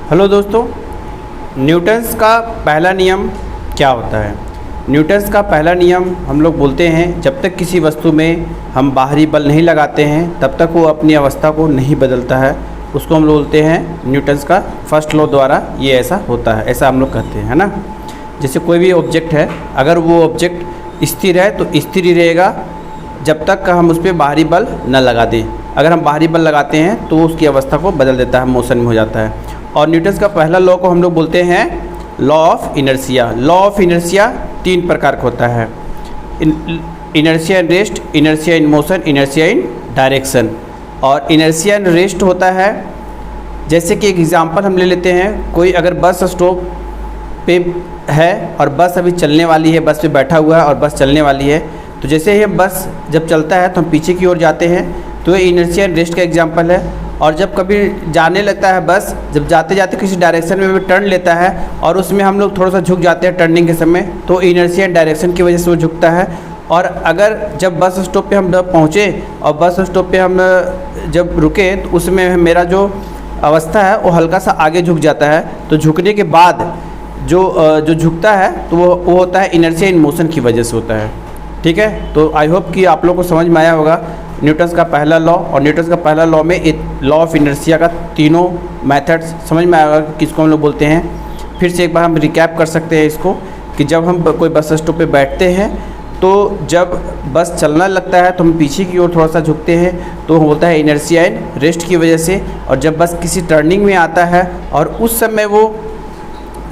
Hello दोस्तों, Newton's का पहला नियम क्या होता है। न्यूटन्स का पहला नियम हम लोग बोलते हैं, जब तक किसी वस्तु में हम बाहरी बल नहीं लगाते हैं तब तक वो अपनी अवस्था को नहीं बदलता है। उसको हम लोग बोलते हैं न्यूटन्स का फर्स्ट लॉ द्वारा ये ऐसा होता है, ऐसा हम लोग कहते हैं, है ना। जैसे कोई भी ऑब्जेक्ट है, अगर वो ऑब्जेक्ट स्थिर है तो स्थिर ही रहेगा जब तक हम उस पर बाहरी बल न लगा दें। अगर हम बाहरी बल लगाते हैं तो उसकी अवस्था को बदल देता है, मोशन में हो जाता है। और न्यूटन्स का पहला लॉ को हम लोग बोलते हैं law of inertia. Law of inertia 3 प्रकार का होता है, inertia in rest, inertia in motion, inertia in direction. और इनर्शिया इन रेस्ट होता है, जैसे कि एक एग्जांपल हम ले लेते हैं, कोई अगर बस स्टॉप पे है और बस अभी चलने वाली है, बस पे बैठा हुआ है और बस चलने वाली है, तो जैसे ही बस जब चलता है तो हम पीछे की ओर जाते हैं, तो ये इनर्शिया इन रेस्ट का एग्जांपल है। और जब कभी जाने लगता है बस, जब जाते जाते किसी डायरेक्शन में भी टर्न लेता है और उसमें हम लोग थोड़ा सा झुक जाते हैं टर्निंग के समय, तो इनर्शिया इन डायरेक्शन की वजह से वो झुकता है। और अगर जब बस स्टॉप पे हम पहुँचे और बस स्टॉप पे हम जब रुके तो उसमें मेरा जो अवस्था है वो हल्का सा आगे झुक जाता है, तो झुकने के बाद जो झुकता है तो वो होता है इनर्शिया इन मोशन की वजह से होता है। ठीक है, तो आई होप कि आप लोगों को समझ में आया होगा न्यूटन्स का पहला लॉ। और न्यूटन्स का पहला लॉ में लॉ ऑफ इनर्शिया का तीनों मेथड्स समझ में आया होगा किसको हम लोग बोलते हैं। फिर से एक बार हम रिकैप कर सकते हैं इसको, कि जब हम कोई बस स्टॉप पे बैठते हैं तो जब बस चलना लगता है तो हम पीछे की ओर थोड़ा सा झुकते हैं, तो होता है इनर्शिया इन रेस्ट की वजह से। और जब बस किसी टर्निंग में आता है और उस समय वो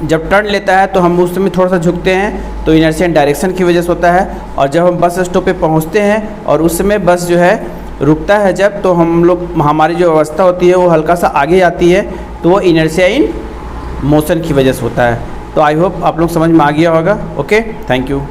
जब टर्न लेता है तो हम उस समय थोड़ा सा झुकते हैं, तो इनर्शिया इन डायरेक्शन की वजह से होता है। और जब हम बस स्टॉप पे पहुंचते हैं और उस समय बस जो है रुकता है जब, तो हमारी जो अवस्था होती है वो हल्का सा आगे आती है, तो वो इनर्शिया इन मोशन की वजह से होता है। तो आई होप आप लोग समझ में आ गया होगा। Okay, thank you.